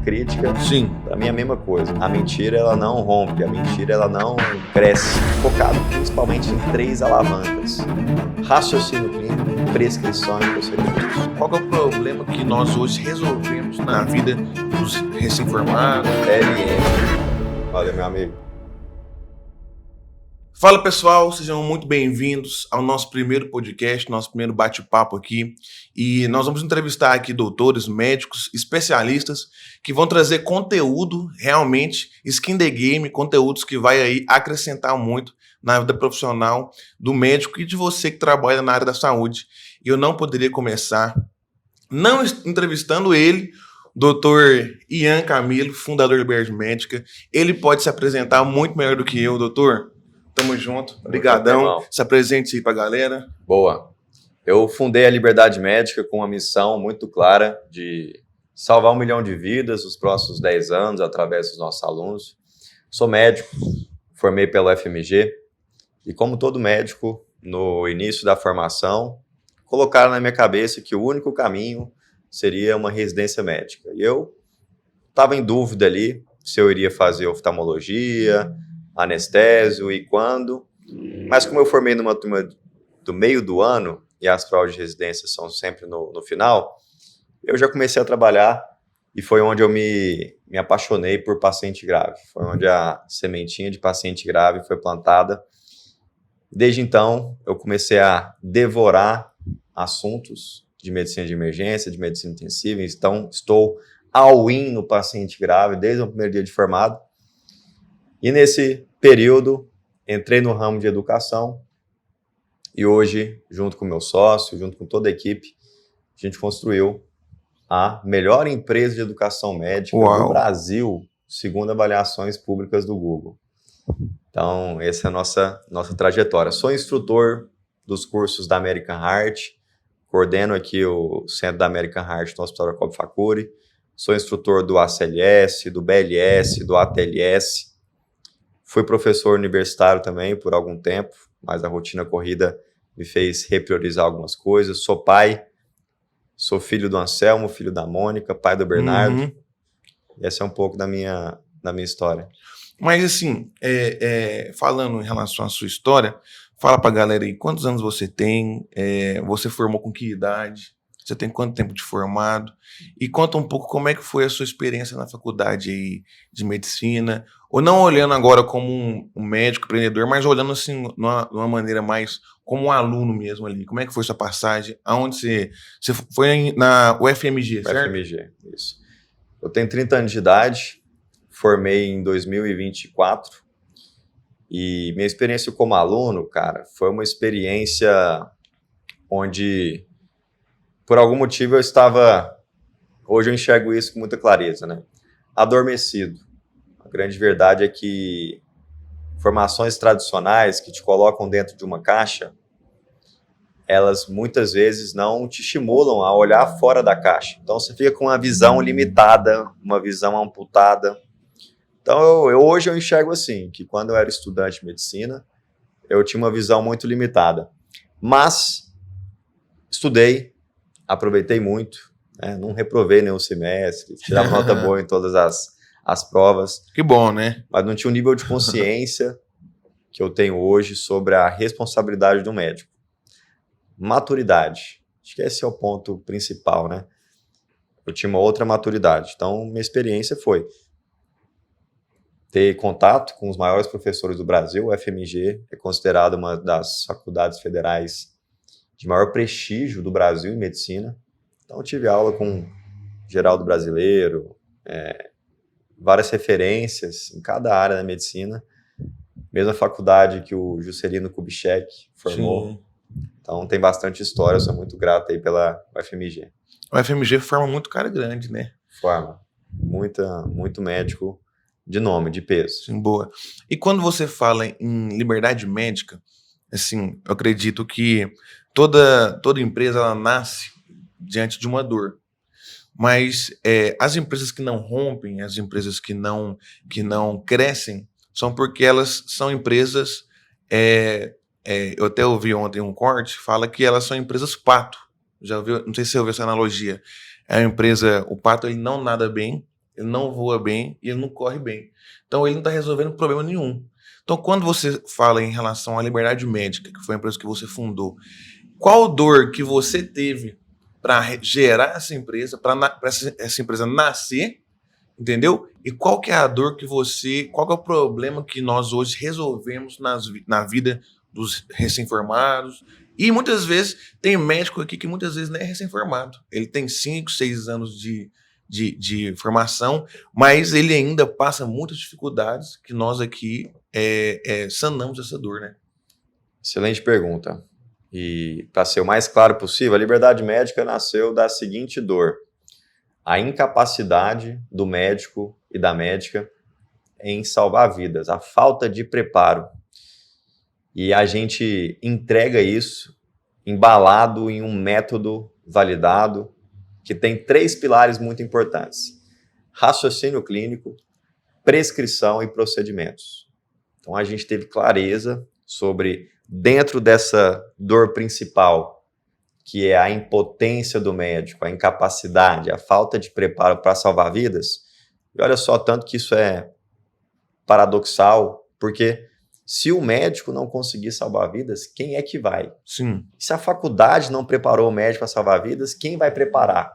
crítica, Sim. para mim é a mesma coisa. A mentira, ela não rompe, a mentira, ela não cresce. Focado principalmente em 3 alavancas: raciocínio clínico, prescrição e procedimentos. Qual que é o problema que nós hoje resolvemos na vida dos recém-formados? LM. Olha, meu amigo. Fala pessoal, sejam muito bem-vindos ao nosso primeiro podcast, nosso primeiro bate-papo aqui. E nós vamos entrevistar aqui doutores, médicos, especialistas que vão trazer conteúdo realmente skin the game, conteúdos que vai aí acrescentar muito na vida profissional do médico e de você que trabalha na área da saúde. E eu não poderia começar não entrevistando ele, doutor Ian Camilo, fundador da Liberdade Médica. Ele pode se apresentar muito melhor do que eu, doutor. Tamo junto, obrigadão. Se apresente aí pra galera. Boa. Eu fundei a Liberdade Médica com uma missão muito clara de salvar 1 milhão de vidas nos próximos 10 anos através dos nossos alunos. Sou médico, formei pela UFMG e, como todo médico, no início da formação, colocaram na minha cabeça que o único caminho seria uma residência médica. E eu estava em dúvida ali se eu iria fazer oftalmologia, anestésio e quando, mas como eu formei numa turma do meio do ano e as provas de residência são sempre no final, eu já comecei a trabalhar e foi onde eu me apaixonei por paciente grave, foi onde a sementinha de paciente grave foi plantada. Desde então, eu comecei a devorar assuntos de medicina de emergência, de medicina intensiva, então estou all-in no paciente grave desde o primeiro dia de formado. E nesse período, entrei no ramo de educação e hoje, junto com o meu sócio, junto com toda a equipe, a gente construiu a melhor empresa de educação médica do Brasil, segundo avaliações públicas do Google. Então, essa é a nossa trajetória. Sou instrutor dos cursos da American Heart, coordeno aqui o centro da American Heart no Hospital Jacob Facuri, sou instrutor do ACLS, do BLS, do ATLS. Fui professor universitário também por algum tempo, mas a rotina corrida me fez repriorizar algumas coisas. Sou pai, sou filho do Anselmo, filho da Mônica, pai do Bernardo. Uhum. E essa é um pouco da minha história. Mas assim, falando em relação à sua história, fala pra galera aí, quantos anos você tem? Você formou com que idade? Você tem quanto tempo de formado? E conta um pouco como é que foi a sua experiência na faculdade aí de medicina, ou não olhando agora como um médico empreendedor, mas olhando assim, numa maneira mais como um aluno mesmo ali. Como é que foi sua passagem? Aonde você foi na UFMG, certo? UFMG, isso. Eu tenho 30 anos de idade, formei em 2024 e minha experiência como aluno, cara, foi uma experiência onde, por algum motivo, hoje eu enxergo isso com muita clareza, né? Adormecido. A grande verdade é que formações tradicionais que te colocam dentro de uma caixa, elas muitas vezes não te estimulam a olhar fora da caixa. Então você fica com uma visão limitada, uma visão amputada. Então hoje eu enxergo assim, que quando eu era estudante de medicina, eu tinha uma visão muito limitada. Mas estudei, aproveitei muito, né? Não reprovei nenhum semestre, tirava nota boa em todas as provas. Que bom, né? Mas não tinha o nível de consciência que eu tenho hoje sobre a responsabilidade do médico. Maturidade. Acho que esse é o ponto principal, né? Eu tinha uma outra maturidade. Então, minha experiência foi ter contato com os maiores professores do Brasil. O FMG é considerado uma das faculdades federais de maior prestígio do Brasil em medicina. Então, eu tive aula com Geraldo Brasileiro, várias referências em cada área da medicina. Mesma faculdade que o Juscelino Kubitschek formou. Sim. Então, tem bastante história. Eu sou muito grato aí pela UFMG. O FMG forma muito cara grande, né? Forma. Muito médico de nome, de peso. Sim, boa. E quando você fala em liberdade médica, assim, eu acredito que toda empresa ela nasce diante de uma dor. Mas as empresas que não rompem, as empresas que não crescem, são porque elas são empresas... eu até ouvi ontem um corte, fala que elas são empresas pato. Já ouviu? Não sei se você ouviu essa analogia. É uma empresa, o pato ele não nada bem, ele não voa bem e ele não corre bem. Então ele não está resolvendo problema nenhum. Então quando você fala em relação à Liberdade Médica, que foi a empresa que você fundou, qual dor que você teve para gerar essa empresa, para essa empresa nascer, entendeu? E qual que é a dor que qual que é o problema que nós hoje resolvemos na vida dos recém-formados? E muitas vezes tem médico aqui que muitas vezes não é recém-formado. Ele tem 5, 6 anos de formação, mas ele ainda passa muitas dificuldades que nós aqui sanamos essa dor, né? Excelente pergunta. E para ser o mais claro possível, a Liberdade Médica nasceu da seguinte dor: a incapacidade do médico e da médica em salvar vidas, a falta de preparo. E a gente entrega isso embalado em um método validado que tem 3 pilares muito importantes: raciocínio clínico, prescrição e procedimentos. Então a gente teve clareza sobre, dentro dessa dor principal, que é a impotência do médico, a incapacidade, a falta de preparo para salvar vidas. E olha só, tanto que isso é paradoxal, porque se o médico não conseguir salvar vidas, quem é que vai? Sim. Se a faculdade não preparou o médico para salvar vidas, quem vai preparar?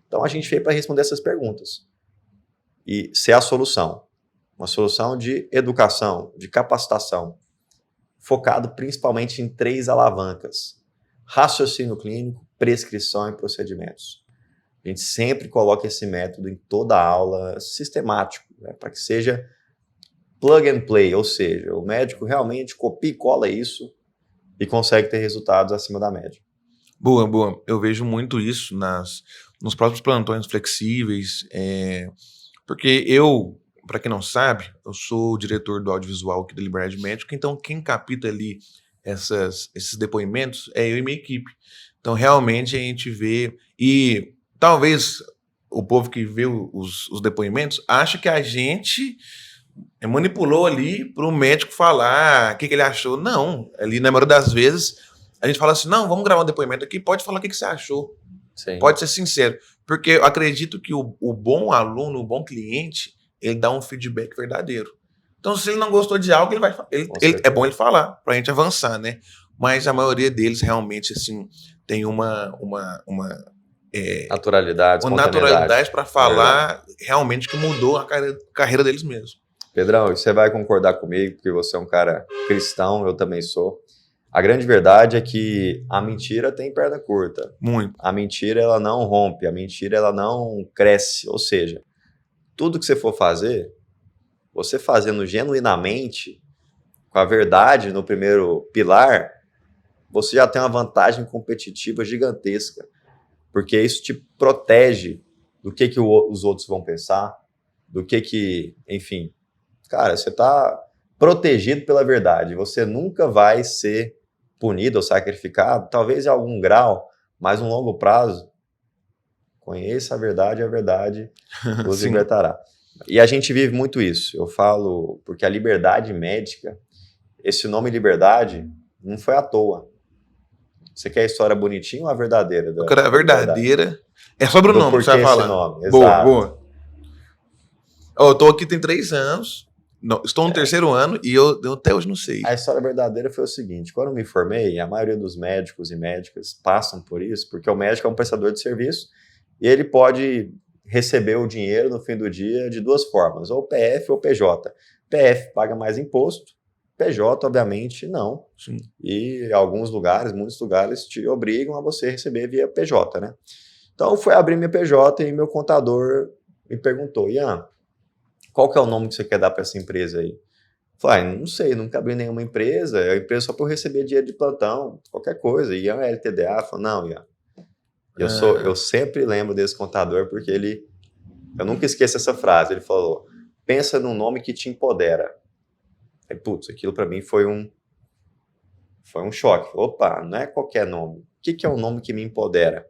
Então a gente veio para responder essas perguntas e ser a solução. Uma solução de educação, de capacitação, focado principalmente em 3 alavancas: raciocínio clínico, prescrição e procedimentos. A gente sempre coloca esse método em toda a aula, sistemático, né, para que seja plug and play, ou seja, o médico realmente copia e cola isso e consegue ter resultados acima da média. Boa, boa. Eu vejo muito isso nos próprios plantões flexíveis, porque para quem não sabe, eu sou o diretor do audiovisual aqui da Liberdade Médica, então quem capta ali esses depoimentos é eu e minha equipe. Então realmente a gente vê, e talvez o povo que vê os depoimentos acha que a gente manipulou ali para o médico falar o que ele achou. Não, ali na maioria das vezes a gente fala assim: não, vamos gravar um depoimento aqui, pode falar o que você achou. Sim. Pode ser sincero, porque eu acredito que o bom aluno, o bom cliente, ele dá um feedback verdadeiro. Então, se ele não gostou de algo, é bom ele falar, para a gente avançar, né? Mas a maioria deles realmente, assim, tem uma naturalidade para falar realmente que mudou a carreira deles mesmo. Pedrão, você vai concordar comigo, porque você é um cara cristão, eu também sou. A grande verdade é que a mentira tem perna curta. Muito. A mentira, ela não rompe, a mentira, ela não cresce. Ou seja, tudo que você for fazer, você fazendo genuinamente, com a verdade no primeiro pilar, você já tem uma vantagem competitiva gigantesca, porque isso te protege do que os outros vão pensar, do que, enfim, cara, você está protegido pela verdade, você nunca vai ser punido ou sacrificado, talvez em algum grau, mas no longo prazo, conheça a verdade os libertará. E a gente vive muito isso, eu falo, porque a liberdade médica, esse nome liberdade não foi à toa. Você quer a história bonitinha ou a verdadeira? Eu quero a verdadeira. É sobre o nome que você vai falar. Nome. Boa, exato. boa. Eu tô aqui tem 3 anos, estou no 3º ano e eu até hoje não sei. A história verdadeira foi o seguinte: quando eu me formei, a maioria dos médicos e médicas passam por isso, porque o médico é um prestador de serviço e ele pode receber o dinheiro no fim do dia de 2 formas, ou PF ou PJ. PF paga mais imposto, PJ, obviamente, não. Sim. E muitos lugares te obrigam a você receber via PJ, né? Então, eu fui abrir minha PJ e meu contador me perguntou: Ian, qual que é o nome que você quer dar para essa empresa aí? Eu falei: não sei, nunca abri nenhuma empresa, é a empresa só para eu receber dinheiro de plantão, qualquer coisa. Ian é LTDA? Eu falei: não, Ian. Eu sempre lembro desse contador porque eu nunca esqueço essa frase. Ele falou: pensa num nome que te empodera. Aí, putz, aquilo para mim foi um choque. Opa, não é qualquer nome. O que é um nome que me empodera?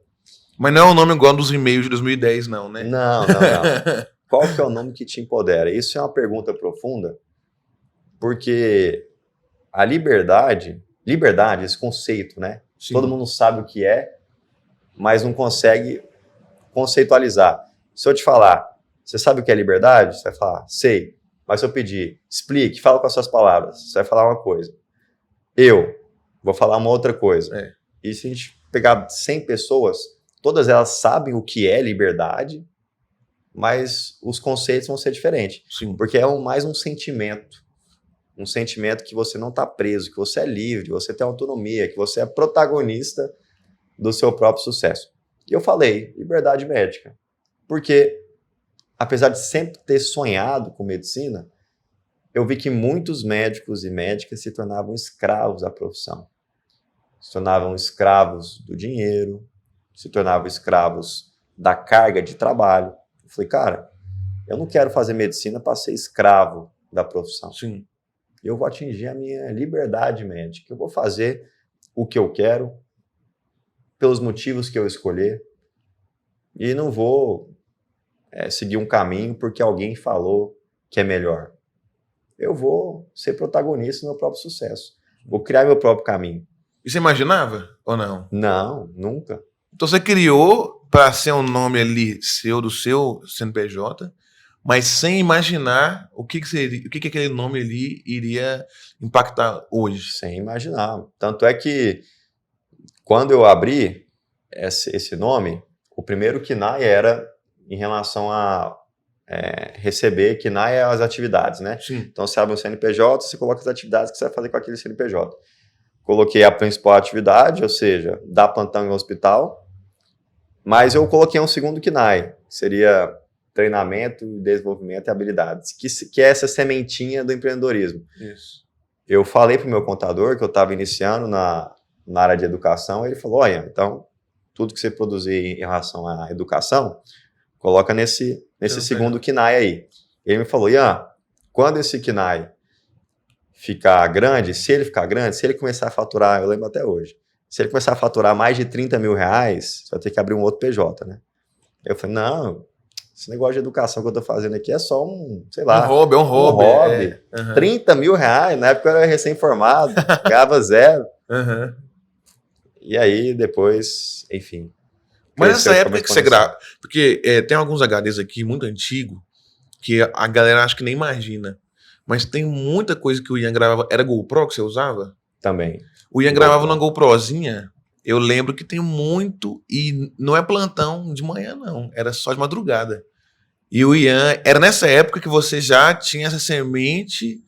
Mas não é um nome igual dos e-mails de 2010, não, né? Não. Qual que é o nome que te empodera? Isso é uma pergunta profunda, porque a liberdade, esse conceito, né? Sim. Todo mundo sabe o que é, mas não consegue conceitualizar. Se eu te falar, você sabe o que é liberdade? Você vai falar, sei. Mas se eu pedir, explique, fala com as suas palavras. Você vai falar uma coisa. Eu vou falar uma outra coisa. E se a gente pegar 100 pessoas, todas elas sabem o que é liberdade, mas os conceitos vão ser diferentes. Sim. Porque é mais um sentimento. Um sentimento que você não está preso, que você é livre, que você tem autonomia, que você é protagonista do seu próprio sucesso. E eu falei, liberdade médica. Porque, apesar de sempre ter sonhado com medicina, eu vi que muitos médicos e médicas se tornavam escravos da profissão. Se tornavam escravos do dinheiro, se tornavam escravos da carga de trabalho. Eu falei, cara, eu não quero fazer medicina para ser escravo da profissão. Sim. Eu vou atingir a minha liberdade médica. Eu vou fazer o que eu quero, pelos motivos que eu escolher, e não vou seguir um caminho porque alguém falou que é melhor. Eu vou ser protagonista do meu próprio sucesso. Vou criar meu próprio caminho. E você imaginava ou não? Não, nunca. Então você criou para ser um nome ali seu, do seu CNPJ, mas sem imaginar o que seria, o que aquele nome ali iria impactar hoje. Sem imaginar. Tanto é que quando eu abri esse nome, o primeiro KNAI era em relação a receber KNAI as atividades, né? Sim. Então você abre um CNPJ, você coloca as atividades que você vai fazer com aquele CNPJ. Coloquei a principal atividade, ou seja, dar plantão em hospital, mas eu coloquei um segundo KNAI, que seria treinamento, desenvolvimento e habilidades, que é essa sementinha do empreendedorismo. Isso. Eu falei para o meu contador que eu estava iniciando na área de educação, ele falou, olha, então, tudo que você produzir em relação à educação, coloca nesse segundo KNAI aí. Ele me falou, Ian, quando esse KNAI ficar grande, se ele começar a faturar, eu lembro até hoje, se ele começar a faturar mais de 30 mil reais, você vai ter que abrir um outro PJ, né? Eu falei, não, esse negócio de educação que eu tô fazendo aqui é só um, sei lá. Um hobby. Um hobby. Uhum. 30 mil reais, na época eu era recém-formado, ganhava zero. Uhum. E aí, depois, enfim. Mas nessa época que você grava, porque tem alguns HDs aqui muito antigos, que a galera acha que nem imagina. Mas tem muita coisa que o Ian gravava. Era GoPro que você usava? Também. O Ian gravava numa GoProzinha. Eu lembro que tem muito. E não é plantão de manhã, não. Era só de madrugada. E o Ian. Era nessa época que você já tinha essa semente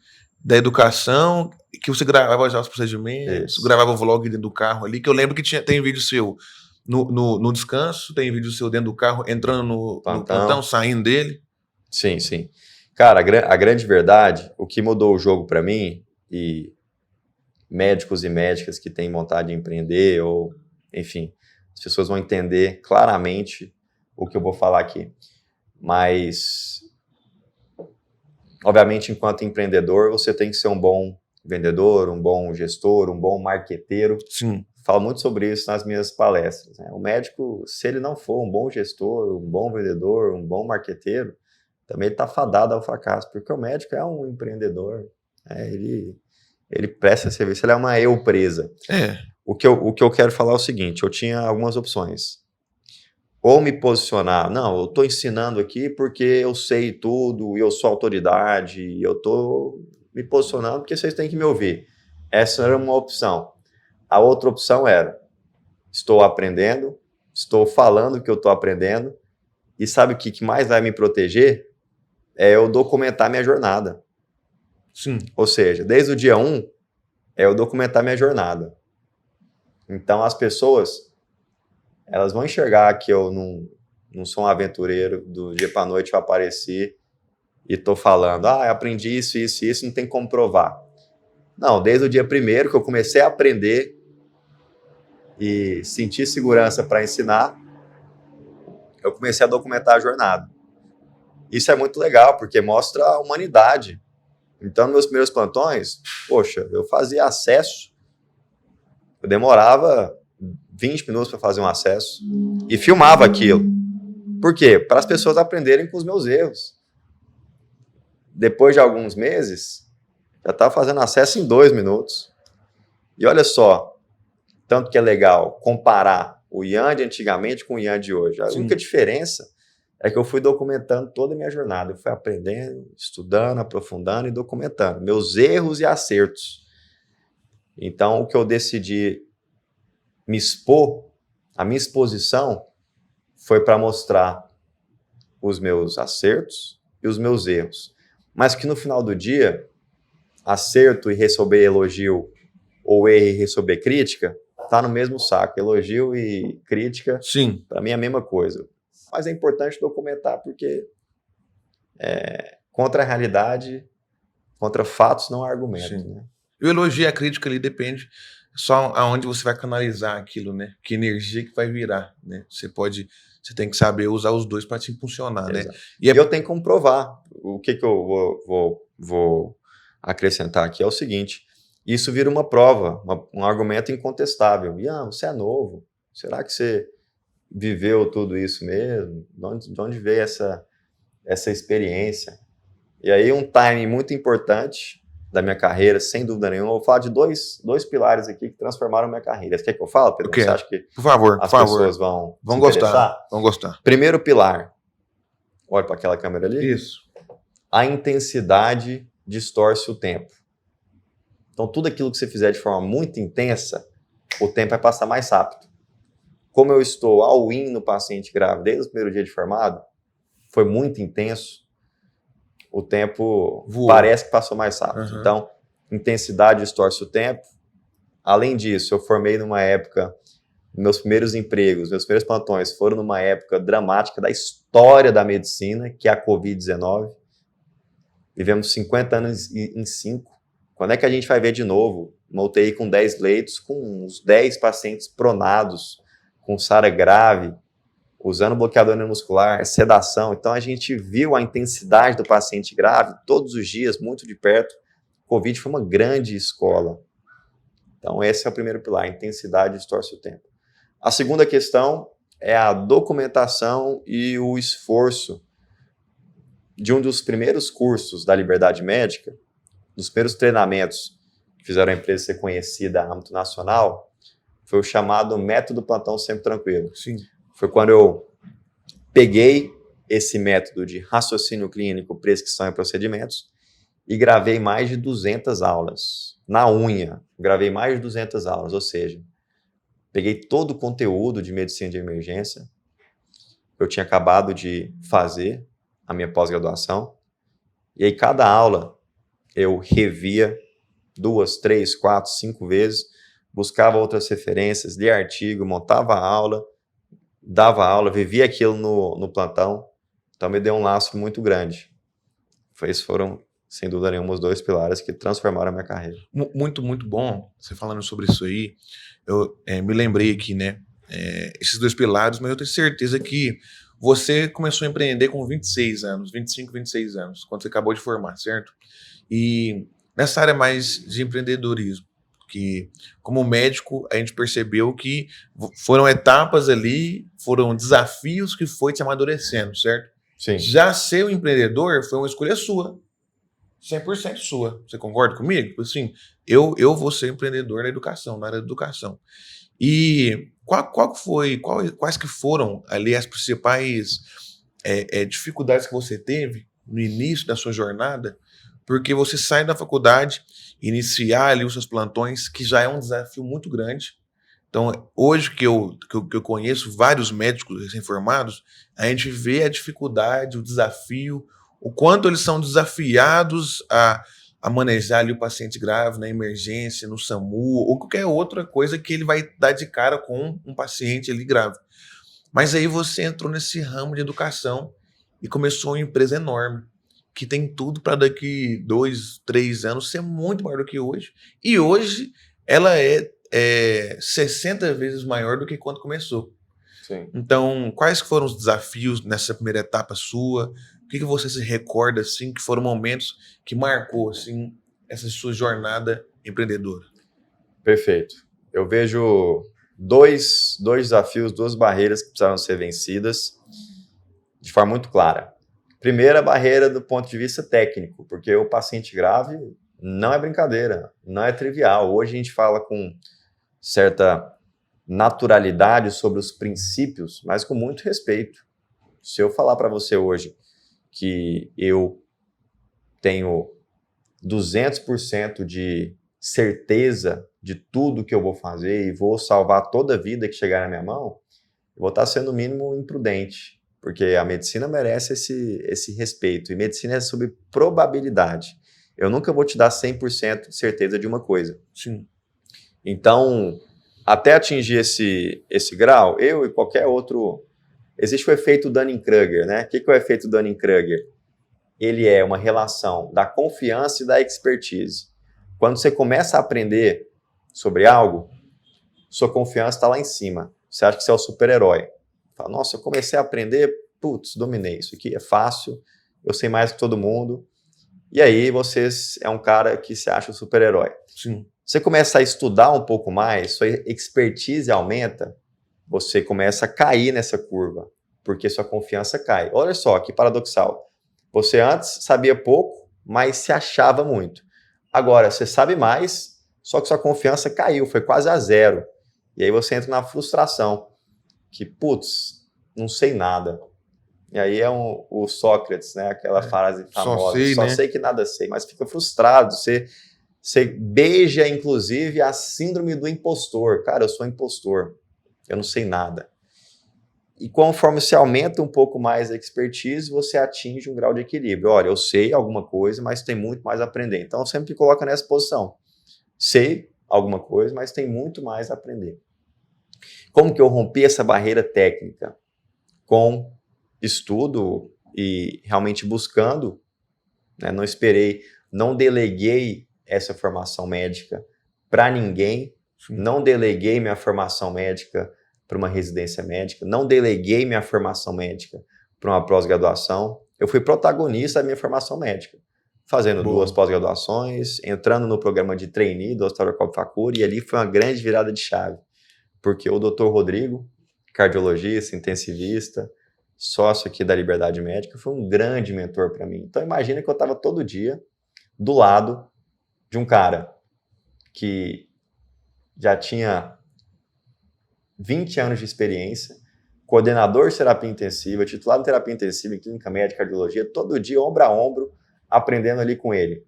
da educação, que você gravava já os procedimentos, gravava o vlog dentro do carro ali. Que eu lembro que tem vídeo seu no descanso, tem vídeo seu dentro do carro, entrando no plantão, saindo dele. Sim, sim. Cara, a grande verdade, o que mudou o jogo para mim, e médicos e médicas que têm vontade de empreender, ou, enfim, as pessoas vão entender claramente o que eu vou falar aqui. Mas, obviamente, enquanto empreendedor, você tem que ser um bom vendedor, um bom gestor, um bom marqueteiro. Sim. Falo muito sobre isso nas minhas palestras, né? O médico, se ele não for um bom gestor, um bom vendedor, um bom marqueteiro, também ele está fadado ao fracasso, porque o médico é um empreendedor, né? Ele presta serviço, ele é uma eu-presa. O que eu quero falar é o seguinte, eu tinha algumas opções. Ou me posicionar, não, eu estou ensinando aqui porque eu sei tudo, eu sou autoridade, eu estou me posicionando porque vocês têm que me ouvir. Essa era uma opção. A outra opção era, estou aprendendo, estou falando que eu estou aprendendo, e sabe o que mais vai me proteger? É eu documentar minha jornada. Sim. Ou seja, desde o dia 1, é eu documentar minha jornada. Então, as pessoas, elas vão enxergar que eu não sou um aventureiro, do dia para a noite eu apareci e estou falando, aprendi isso, não tem como provar. Não, desde o dia 1º que eu comecei a aprender e sentir segurança para ensinar, eu comecei a documentar a jornada. Isso é muito legal, porque mostra a humanidade. Então, nos meus primeiros plantões, poxa, eu fazia acesso, eu demorava 20 minutos para fazer um acesso e filmava aquilo. Por quê? Para as pessoas aprenderem com os meus erros. Depois de alguns meses, já estava fazendo acesso em 2 minutos. E olha só, tanto que é legal comparar o Ian de antigamente com o Ian de hoje. A única diferença é que eu fui documentando toda a minha jornada. Eu fui aprendendo, estudando, aprofundando e documentando meus erros e acertos. Então, o que eu decidi me expor, a minha exposição, foi para mostrar os meus acertos e os meus erros. Mas que no final do dia, acerto e receber elogio ou erro e receber crítica, tá no mesmo saco. Elogio e crítica, Sim. para mim é a mesma coisa. Mas é importante documentar porque contra a realidade, contra fatos não há argumento. Né? E o elogio e a crítica ali depende só aonde você vai canalizar aquilo, né? Que energia que vai virar, né? Você tem que saber usar os dois para te impulsionar, né? E eu tenho como provar. O que eu vou acrescentar aqui é o seguinte: isso vira uma prova, um argumento incontestável. Ian, você é novo. Será que você viveu tudo isso mesmo? De onde veio essa experiência? E aí um timing muito importante da minha carreira, sem dúvida nenhuma. Eu vou falar de dois pilares aqui que transformaram minha carreira. Você quer que eu fale, Pedro? Você acha que por favor, pessoas vão gostar? Vão gostar. Primeiro pilar. Olha para aquela câmera ali. Isso. A intensidade distorce o tempo. Então, tudo aquilo que você fizer de forma muito intensa, o tempo vai passar mais rápido. Como eu estou all-in no paciente grave desde o primeiro dia de formado, foi muito intenso, o tempo parece que passou mais rápido. Então, intensidade distorce o tempo. Além disso, eu formei numa época, meus primeiros empregos, meus primeiros plantões foram numa época dramática da história da medicina, que é a Covid-19. Vivemos 50 anos em 5. Quando é que a gente vai ver de novo uma UTI com 10 leitos, com uns 10 pacientes pronados, com SARA grave, usando bloqueador neuromuscular, sedação? Então, a gente viu a intensidade do paciente grave todos os dias, muito de perto. Covid foi uma grande escola. Então, esse é o primeiro pilar, a intensidade distorce o tempo. A segunda questão é a documentação e o esforço de um dos primeiros cursos da Liberdade Médica, dos primeiros treinamentos que fizeram a empresa ser conhecida a âmbito nacional, foi o chamado Método Plantão Sempre Tranquilo. Sim. Foi quando eu peguei esse método de raciocínio clínico, prescrição e procedimentos e gravei mais de 200 aulas. Na unha, gravei mais de 200 aulas, ou seja, peguei todo o conteúdo de medicina de emergência. Eu tinha acabado de fazer a minha pós-graduação. E aí, cada aula, eu revia 2, 3, 4, 5 vezes, buscava outras referências, lia artigo, montava a aula, dava aula, vivia aquilo no plantão. Então, me deu um laço muito grande. Esses foram, sem dúvida nenhuma, os 2 pilares que transformaram a minha carreira. Muito, muito bom você falando sobre isso aí. Eu me lembrei aqui, né? Esses 2 pilares, mas eu tenho certeza que você começou a empreender com 26 anos, 25, 26 anos, quando você acabou de formar, certo? E nessa área mais de empreendedorismo, que como médico a gente percebeu que foram etapas ali, foram desafios que foi te amadurecendo, certo? Sim. Já ser um empreendedor foi uma escolha sua, 100% sua. Você concorda comigo? Assim, eu vou ser empreendedor na educação, na área da educação. E quais que foram ali as principais dificuldades que você teve no início da sua jornada? Porque você sai da faculdade, iniciar ali os seus plantões, que já é um desafio muito grande. Então, hoje que eu conheço vários médicos recém-formados, a gente vê a dificuldade, o desafio, o quanto eles são desafiados a manejar ali o paciente grave na emergência, no SAMU, ou qualquer outra coisa que ele vai dar de cara com um paciente ali grave. Mas aí você entrou nesse ramo de educação e começou uma empresa enorme, que tem tudo para daqui 2, 3 anos ser muito maior do que hoje. E hoje ela é 60 vezes maior do que quando começou. Sim. Então, quais foram os desafios nessa primeira etapa sua? O que você se recorda, assim, que foram momentos que marcou, assim, essa sua jornada empreendedora? Perfeito. Eu vejo dois desafios, 2 barreiras que precisaram ser vencidas de forma muito clara. Primeira barreira do ponto de vista técnico, porque o paciente grave não é brincadeira, não é trivial. Hoje a gente fala com certa naturalidade sobre os princípios, mas com muito respeito. Se eu falar para você hoje que eu tenho 200% de certeza de tudo que eu vou fazer e vou salvar toda a vida que chegar na minha mão, eu vou estar sendo no mínimo imprudente, porque a medicina merece esse respeito, e medicina é sobre probabilidade. Eu nunca vou te dar 100% de certeza de uma coisa. Sim. Então, até atingir esse grau, eu e qualquer outro... Existe o efeito Dunning-Kruger, né? O que é o efeito Dunning-Kruger? Ele é uma relação da confiança e da expertise. Quando você começa a aprender sobre algo, sua confiança está lá em cima. Você acha que você é o super-herói. Fala, nossa, eu comecei a aprender, putz, dominei. Isso aqui é fácil, eu sei mais que todo mundo. E aí você é um cara que se acha o super-herói. Sim. Você começa a estudar um pouco mais, sua expertise aumenta, você começa a cair nessa curva, porque sua confiança cai. Olha só, que paradoxal. Você antes sabia pouco, mas se achava muito. Agora, você sabe mais, só que sua confiança caiu, foi quase a zero. E aí você entra na frustração, que, putz, não sei nada. E aí é o Sócrates, né? Aquela frase famosa, só sei que nada sei, mas fica frustrado, você beija, inclusive, a síndrome do impostor. Cara, eu sou impostor, eu não sei nada. E conforme você aumenta um pouco mais a expertise, você atinge um grau de equilíbrio. Olha, eu sei alguma coisa, mas tem muito mais a aprender. Então, eu sempre me coloco nessa posição. Sei alguma coisa, mas tem muito mais a aprender. Como que eu rompi essa barreira técnica? Com estudo e realmente buscando, né? Não esperei, não deleguei essa formação médica para ninguém, não deleguei minha formação médica para uma residência médica, não deleguei minha formação médica para uma pós-graduação. Eu fui protagonista da minha formação médica, fazendo duas pós-graduações, entrando no programa de trainee do Hospital Jacob Facuri, e ali foi uma grande virada de chave, porque o Dr. Rodrigo, cardiologista, intensivista, sócio aqui da Liberdade Médica, foi um grande mentor para mim. Então imagina que eu estava todo dia do lado de um cara que já tinha 20 anos de experiência, coordenador de terapia intensiva, titular de terapia intensiva em clínica médica, cardiologia, todo dia, ombro a ombro, aprendendo ali com ele.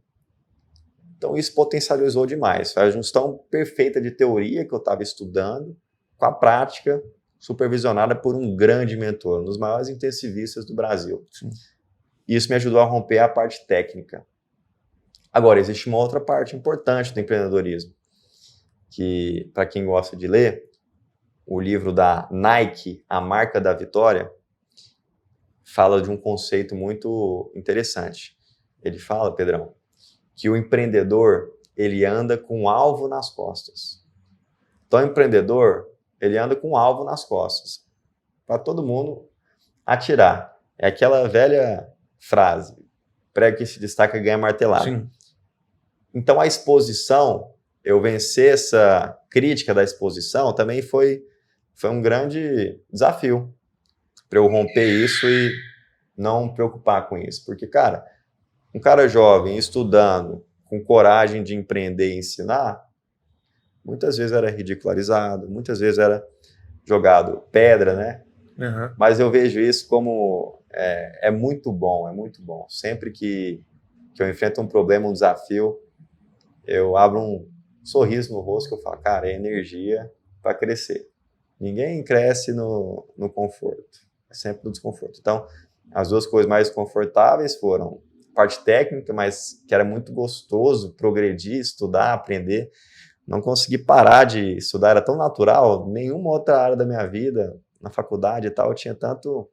Então isso potencializou demais. Foi a junção perfeita de teoria que eu estava estudando com a prática, supervisionada por um grande mentor, um dos maiores intensivistas do Brasil. Sim. Isso me ajudou a romper a parte técnica. Agora, existe uma outra parte importante do empreendedorismo, que, para quem gosta de ler, o livro da Nike, A Marca da Vitória, fala de um conceito muito interessante. Ele fala, Pedrão, que o empreendedor, ele anda com um alvo nas costas. Então, o empreendedor, ele anda com um alvo nas costas, para todo mundo atirar. É aquela velha frase, prego que se destaca ganha martelada. Sim. Então, a exposição, eu vencer essa crítica da exposição, também foi um grande desafio para eu romper isso e não me preocupar com isso. Porque, cara, um cara jovem, estudando, com coragem de empreender e ensinar, muitas vezes era ridicularizado, muitas vezes era jogado pedra, né? Uhum. Mas eu vejo isso como é muito bom, é muito bom. Sempre que eu enfrento um problema, um desafio, eu abro um sorriso no rosto que eu falo, cara, é energia para crescer. Ninguém cresce no conforto, é sempre no desconforto. Então, as duas coisas mais confortáveis foram parte técnica, mas que era muito gostoso progredir, estudar, aprender. Não consegui parar de estudar, era tão natural, nenhuma outra área da minha vida, na faculdade e tal, eu tinha tanto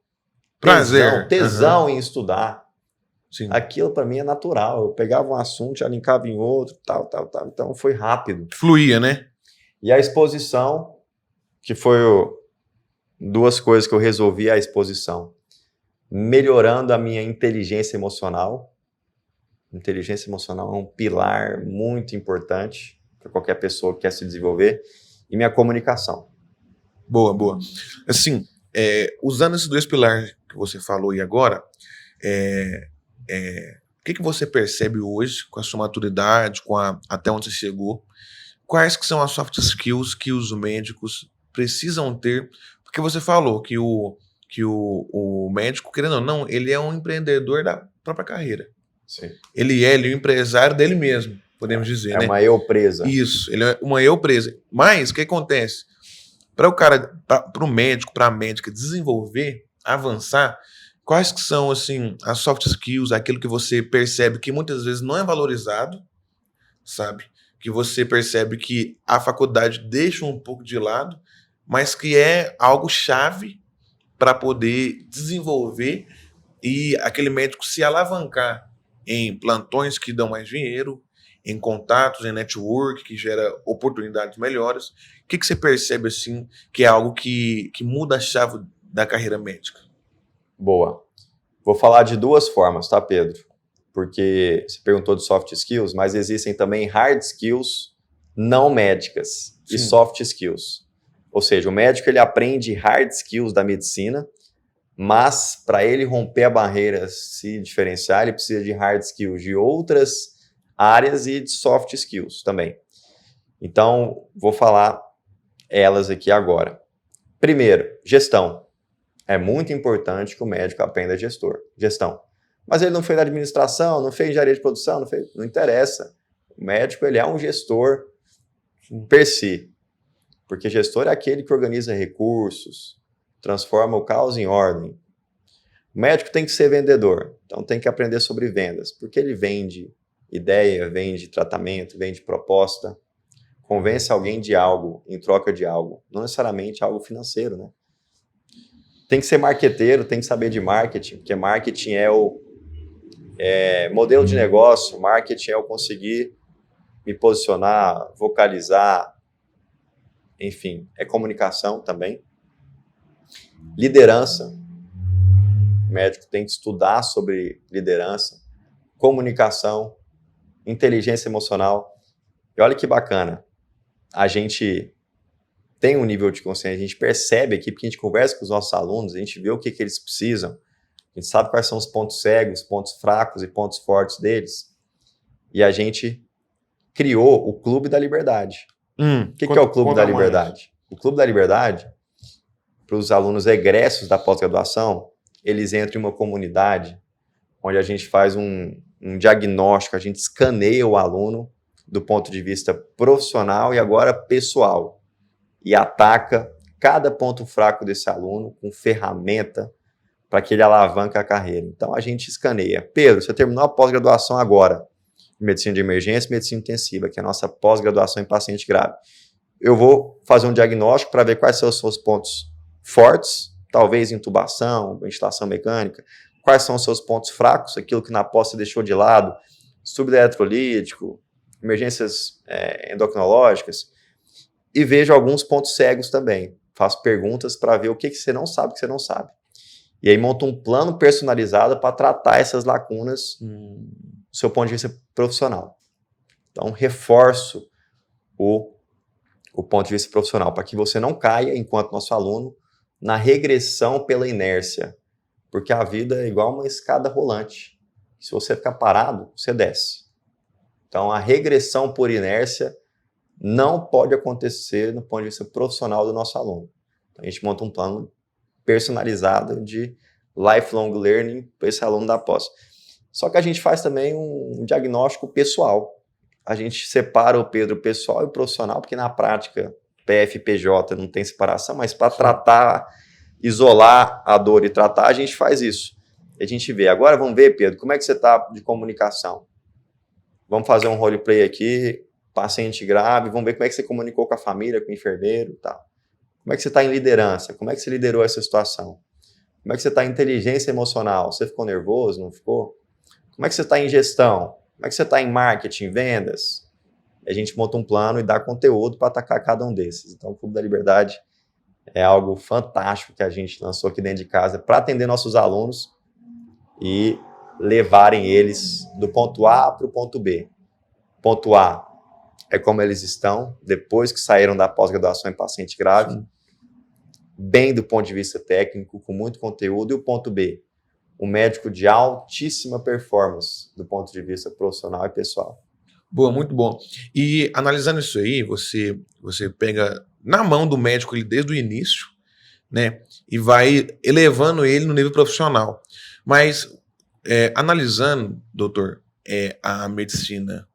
tesão em estudar. Sim. Aquilo para mim é natural, eu pegava um assunto, já linkava em outro, tal, então foi rápido. Fluía, né? E a exposição, que foi duas coisas que eu resolvi a exposição. Melhorando a minha inteligência emocional. Inteligência emocional é um pilar muito importante para qualquer pessoa que quer se desenvolver. E minha comunicação. Boa. Assim, usando esses dois pilares que você falou aí agora, o que você percebe hoje, com a sua maturidade, até onde você chegou? Quais que são as soft skills que os médicos precisam ter? Porque você falou que que o médico, querendo ou não, ele é um empreendedor da própria carreira. Sim. Ele é o empresário dele mesmo, podemos dizer, É né? uma eu presa. Isso, ele é uma eu presa. Mas o que acontece? Para o cara, para o médico, para a médica desenvolver, avançar, quais que são assim as soft skills, aquilo que você percebe que muitas vezes não é valorizado, sabe? Que você percebe que a faculdade deixa um pouco de lado, mas que é algo chave para poder desenvolver e aquele médico se alavancar em plantões que dão mais dinheiro, em contatos, em network, que gera oportunidades melhores. O que você percebe, assim, que é algo que muda a chave da carreira médica? Boa. Vou falar de duas formas, tá, Pedro? Porque você perguntou de soft skills, mas existem também hard skills não médicas e Sim. soft skills. Ou seja, o médico ele aprende hard skills da medicina, mas para ele romper a barreira, se diferenciar, ele precisa de hard skills de outras áreas e de soft skills também. Então, vou falar elas aqui agora. Primeiro, gestão. É muito importante que o médico aprenda gestão. Mas ele não fez administração, não fez engenharia de produção, não interessa. O médico ele é um gestor per si. Porque gestor é aquele que organiza recursos, transforma o caos em ordem. O médico tem que ser vendedor, então tem que aprender sobre vendas, porque ele vende ideia, vende tratamento, vende proposta, convence alguém de algo em troca de algo, não necessariamente algo financeiro, né? Tem que ser marqueteiro, tem que saber de marketing, porque marketing é o modelo de negócio, marketing é eu conseguir me posicionar, vocalizar, enfim, é comunicação também. Liderança, o médico tem que estudar sobre liderança, comunicação, inteligência emocional. E olha que bacana, a gente tem um nível de consciência, a gente percebe aqui, porque a gente conversa com os nossos alunos, a gente vê o que eles precisam, a gente sabe quais são os pontos cegos, pontos fracos e pontos fortes deles, e a gente criou o Clube da Liberdade. O que é o Clube da Liberdade? O Clube da Liberdade, para os alunos egressos da pós-graduação, eles entram em uma comunidade onde a gente faz um diagnóstico, a gente escaneia o aluno do ponto de vista profissional e agora pessoal, e ataca cada ponto fraco desse aluno com ferramenta para que ele alavanque a carreira. Então a gente escaneia. Pedro, você terminou a pós-graduação agora, em medicina de emergência e medicina intensiva, que é a nossa pós-graduação em paciente grave. Eu vou fazer um diagnóstico para ver quais são os seus pontos fortes, talvez intubação, ventilação mecânica, quais são os seus pontos fracos, aquilo que na pós você deixou de lado, subdeletrolítico, eletrolítico, emergências endocrinológicas, e vejo alguns pontos cegos também. Faço perguntas para ver o que você não sabe que você não sabe. E aí monto um plano personalizado para tratar essas lacunas do seu ponto de vista profissional. Então, reforço o ponto de vista profissional, para que você não caia, enquanto nosso aluno, na regressão pela inércia. Porque a vida é igual uma escada rolante. Se você ficar parado, você desce. Então, a regressão por inércia não pode acontecer no ponto de vista profissional do nosso aluno. Então, a gente monta um plano personalizado de lifelong learning para esse aluno da pós. Só que a gente faz também um diagnóstico pessoal. A gente separa o Pedro pessoal e o profissional, porque na prática, PF e PJ não tem separação, mas para tratar, isolar a dor e tratar, a gente faz isso. E a gente vê. Agora vamos ver, Pedro, como é que você está de comunicação? Vamos fazer um roleplay aqui, paciente grave, vamos ver como é que você comunicou com a família, com o enfermeiro e tal. Como é que você está em liderança? Como é que você liderou essa situação? Como é que você está em inteligência emocional? Você ficou nervoso, não ficou? Como é que você está em gestão? Como é que você está em marketing, vendas? A gente monta um plano e dá conteúdo para atacar cada um desses. Então, o Clube da Liberdade é algo fantástico que a gente lançou aqui dentro de casa para atender nossos alunos e levarem eles do ponto A para o ponto B. Ponto A é como eles estão depois que saíram da pós-graduação em paciente grave, bem do ponto de vista técnico, com muito conteúdo. E o ponto B, um médico de altíssima performance do ponto de vista profissional e pessoal. Boa, muito bom. E analisando isso aí, você pega na mão do médico ele desde o início, né? E vai elevando ele no nível profissional. Mas, analisando, doutor, a medicina,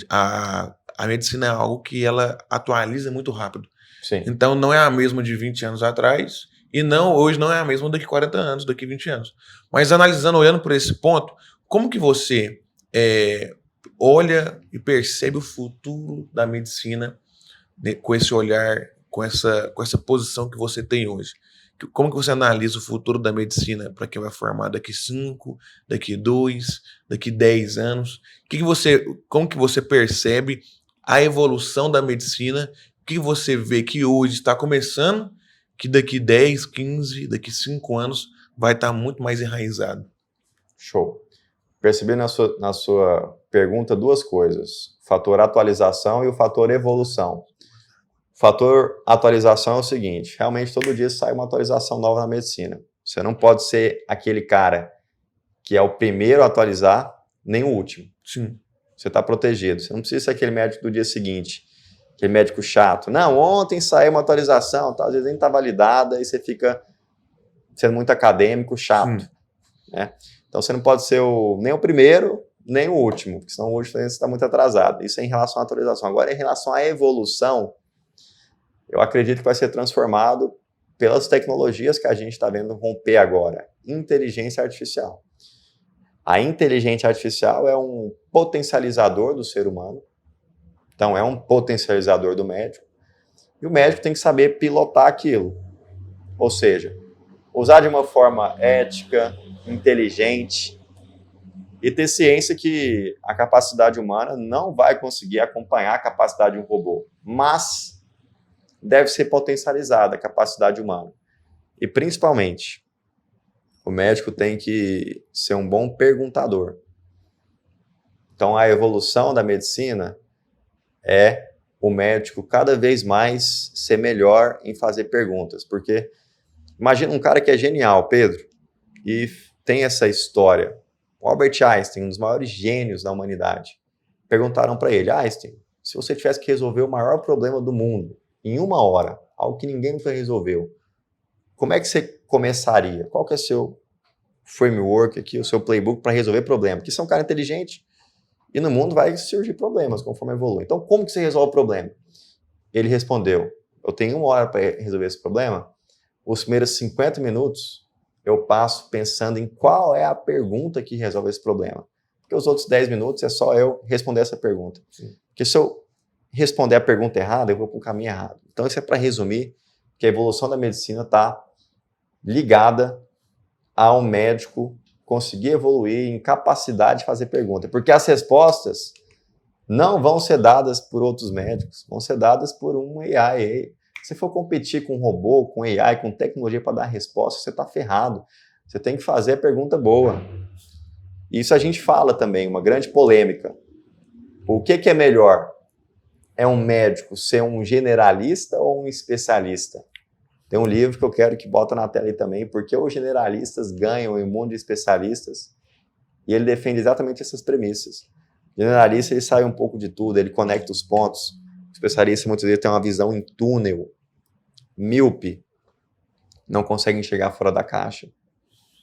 a medicina é algo que ela atualiza muito rápido. Sim. Então, não é a mesma de 20 anos atrás e hoje não é a mesma daqui 40 anos, daqui 20 anos. Mas analisando, olhando por esse ponto, como que você olha e percebe o futuro da medicina, né, com esse olhar, com essa posição que você tem hoje? Como que você analisa o futuro da medicina para quem vai formar daqui 5, daqui 2, daqui 10 anos? Como que você percebe a evolução da medicina? O que você vê que hoje está começando, que daqui 10, 15, daqui 5 anos vai estar muito mais enraizado? Show. Percebi na sua pergunta duas coisas: o fator atualização e o fator evolução. O fator atualização é o seguinte: realmente todo dia sai uma atualização nova na medicina. Você não pode ser aquele cara que é o primeiro a atualizar, nem o último. Sim. Você está protegido. Você não precisa ser aquele médico do dia seguinte, aquele médico chato. Não, ontem saiu uma atualização, tá? Às vezes nem está validada e você fica sendo muito acadêmico, chato. Né? Então você não pode ser nem o primeiro, nem o último, porque senão o último você está muito atrasado. Isso é em relação à atualização. Agora, em relação à evolução, eu acredito que vai ser transformado pelas tecnologias que a gente está vendo romper agora. Inteligência artificial. A inteligência artificial é um potencializador do ser humano. Então, é um potencializador do médico. E o médico tem que saber pilotar aquilo. Ou seja, usar de uma forma ética, inteligente e ter ciência que a capacidade humana não vai conseguir acompanhar a capacidade de um robô. Mas deve ser potencializada a capacidade humana. E, principalmente, o médico tem que ser um bom perguntador. Então, a evolução da medicina é o médico cada vez mais ser melhor em fazer perguntas. Porque imagina um cara que é genial, Pedro, e tem essa história. O Albert Einstein, um dos maiores gênios da humanidade. Perguntaram para ele: Einstein, se você tivesse que resolver o maior problema do mundo em 1 hora, algo que ninguém nunca resolveu, como é que você começaria? Qual que é o seu framework aqui, o seu playbook para resolver problema? Porque você é um cara inteligente e no mundo vai surgir problemas conforme evolui. Então, como que você resolve o problema? Ele respondeu: eu tenho 1 hora para resolver esse problema. Os primeiros 50 minutos eu passo pensando em qual é a pergunta que resolve esse problema. Porque os outros 10 minutos é só eu responder essa pergunta. Sim. Porque se eu responder a pergunta errada, eu vou para o caminho errado. Então, isso é para resumir que a evolução da medicina está ligada ao médico conseguir evoluir em capacidade de fazer pergunta. Porque as respostas não vão ser dadas por outros médicos, vão ser dadas por um AI. Se for competir com um robô, com AI, com tecnologia para dar resposta, você está ferrado. Você tem que fazer a pergunta boa. Isso a gente fala também, uma grande polêmica. O que é melhor? É um médico ser um generalista ou um especialista? Tem um livro que eu quero que bota na tela aí também, porque os generalistas ganham em um monte de especialistas, e ele defende exatamente essas premissas. O generalista, ele sai um pouco de tudo, ele conecta os pontos. O especialista, muitas vezes, tem uma visão em túnel, míope, não consegue enxergar fora da caixa.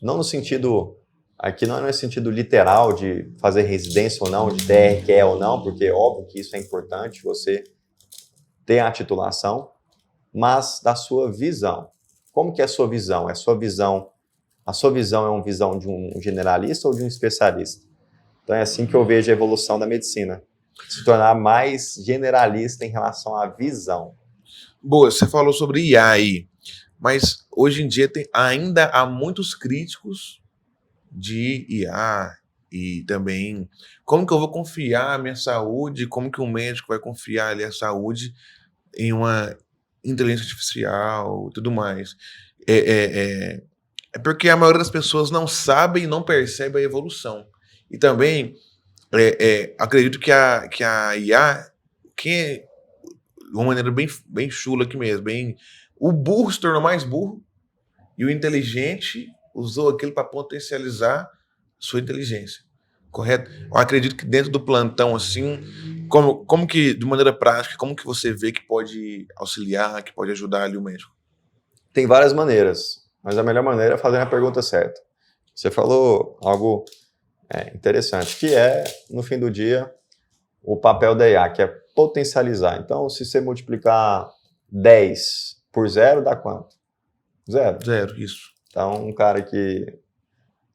Não no sentido, aqui não é no sentido literal de fazer residência ou não, de TRQ ou não, porque é óbvio que isso é importante, você ter a titulação, mas da sua visão. Como que é a sua visão? A sua visão é uma visão de um generalista ou de um especialista? Então é assim que eu vejo a evolução da medicina. Se tornar mais generalista em relação à visão. Boa, você falou sobre IA aí, mas hoje em dia ainda há muitos críticos de IA e também como que eu vou confiar a minha saúde, como que um médico vai confiar ali a saúde em uma inteligência artificial e tudo mais. É porque a maioria das pessoas não sabe e não percebe a evolução. E também acredito que a IA, de uma maneira bem chula aqui mesmo, o burro se tornou mais burro e o inteligente usou aquilo para potencializar sua inteligência. Correto? Eu acredito que dentro do plantão, assim, como que, de maneira prática, como que você vê que pode auxiliar, que pode ajudar ali o médico? Tem várias maneiras, mas a melhor maneira é fazer a pergunta certa. Você falou algo interessante, que é, no fim do dia, o papel da IA, que é potencializar. Então, se você multiplicar 10 por zero, dá quanto? Zero. Zero, isso. Então, um cara que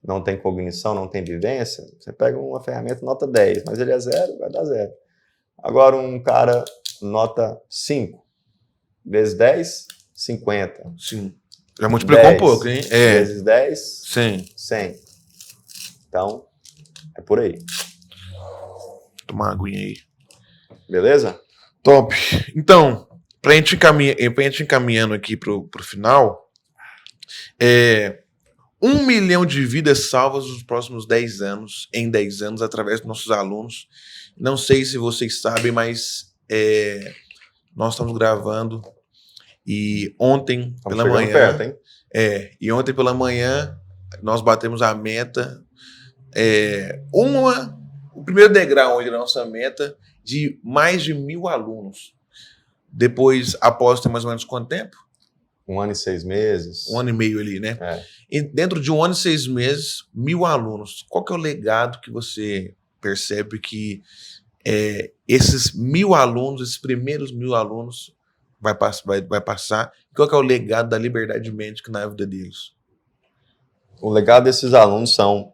não tem cognição, não tem vivência, você pega uma ferramenta nota 10, mas ele é zero, vai dar zero. Agora, um cara nota 5, vezes 10, 50. Sim. Já multiplicou 10, um pouco, hein? Vezes 10, 100. Então, é por aí. Tomar uma aguinha aí. Beleza? Top. Então, pra gente encaminhando aqui pro final, 1 milhão de vidas salvas nos próximos 10 anos, em 10 anos, através dos nossos alunos. Não sei se vocês sabem, mas nós estamos gravando e ontem pela manhã... Perto, hein? E ontem pela manhã nós batemos a meta, o primeiro degrau da nossa meta de mais de 1.000 alunos. Depois, após ter mais ou menos quanto tempo? 1 ano e 6 meses. 1 ano e meio ali, né? E dentro de 1 ano e 6 meses, 1.000 alunos. Qual que é o legado que você percebe que esses 1.000 alunos, esses primeiros 1.000 alunos vai passar? Qual que é o legado da liberdade médica na vida deles? O legado desses alunos são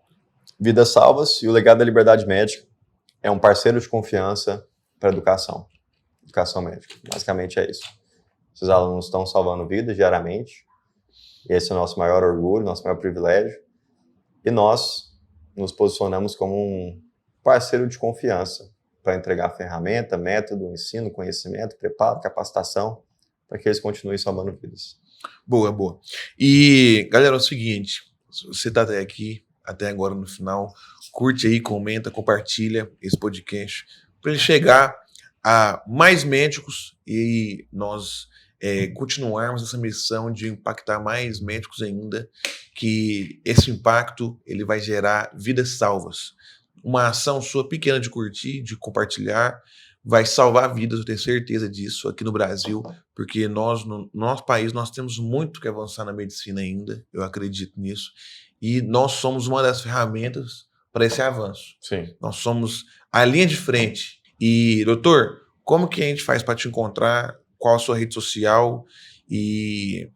vidas salvas e o legado da liberdade médica é um parceiro de confiança para a educação médica. Basicamente é isso. Esses alunos estão salvando vidas diariamente. Esse é o nosso maior orgulho, nosso maior privilégio. E nós nos posicionamos como um parceiro de confiança para entregar ferramenta, método, ensino, conhecimento, preparo, capacitação, para que eles continuem salvando vidas. Boa. E, galera, é o seguinte, se você está até agora no final, curte aí, comenta, compartilha esse podcast para ele chegar a mais médicos e nós continuarmos essa missão de impactar mais médicos ainda, que esse impacto ele vai gerar vidas salvas. Uma ação sua pequena de curtir, de compartilhar, vai salvar vidas, eu tenho certeza disso aqui no Brasil, porque nós, no nosso país, nós temos muito que avançar na medicina ainda, eu acredito nisso, e nós somos uma das ferramentas para esse avanço. Sim. Nós somos a linha de frente. E, doutor, como que a gente faz para te encontrar? Qual a sua rede social? E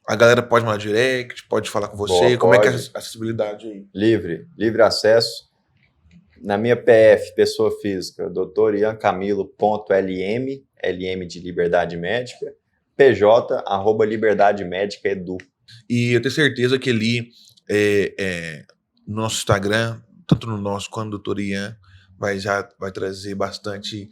a galera pode mandar direct, pode falar com você? Como é que é a acessibilidade aí? Livre acesso. Na minha PF, pessoa física, driancamilo.lm, LM de Liberdade Médica, PJ, @liberdademedicaedu. E eu tenho certeza que ali, no nosso Instagram, tanto no nosso quanto no Dr. Ian, vai trazer bastante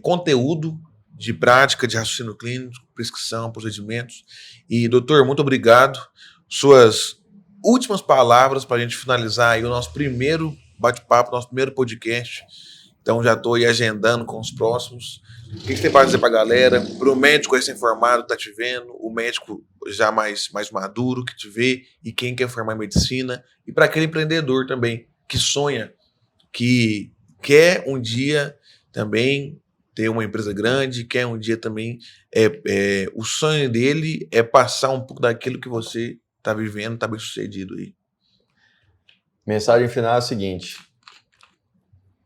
conteúdo de prática, de raciocínio clínico, prescrição, procedimentos. E, doutor, muito obrigado. Suas últimas palavras para a gente finalizar aí o nosso primeiro bate-papo, nosso primeiro podcast. Então já estou aí agendando com os próximos. O que você tem para dizer para a galera? Para o médico recém-formado que está te vendo, o médico já mais maduro que te vê e quem quer formar em medicina, e para aquele empreendedor também que sonha, que quer um dia também ter uma empresa grande, quer um dia também o sonho dele é passar um pouco daquilo que você está vivendo, está bem sucedido aí. Mensagem final é a seguinte: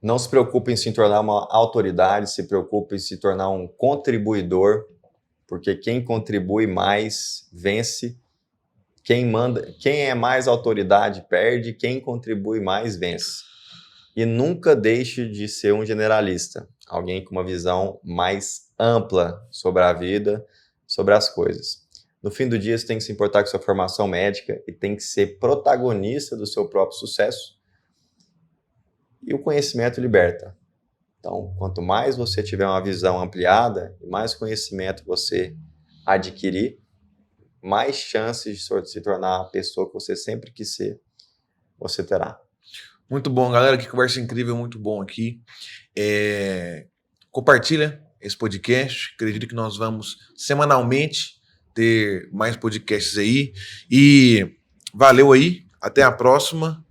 não se preocupe em se tornar uma autoridade, se preocupe em se tornar um contribuidor, porque quem contribui mais vence, quem é mais autoridade perde, quem contribui mais vence. E nunca deixe de ser um generalista, alguém com uma visão mais ampla sobre a vida, sobre as coisas. No fim do dia, você tem que se importar com sua formação médica e tem que ser protagonista do seu próprio sucesso. E o conhecimento liberta. Então, quanto mais você tiver uma visão ampliada e mais conhecimento você adquirir, mais chances de se tornar a pessoa que você sempre quis ser, você terá. Muito bom, galera. Que conversa incrível, muito bom aqui. Compartilha esse podcast. Acredito que nós vamos semanalmente ter mais podcasts aí. E valeu aí. Até a próxima.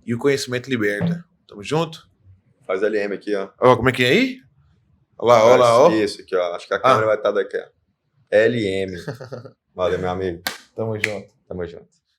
E o conhecimento liberta. Tamo junto? Faz LM aqui, ó. Ó, como é que é aí? Olha lá, ó. Isso aqui, ó. Acho que a câmera vai estar daqui, ó. LM. Valeu, meu amigo. Tamo junto. Tamo junto.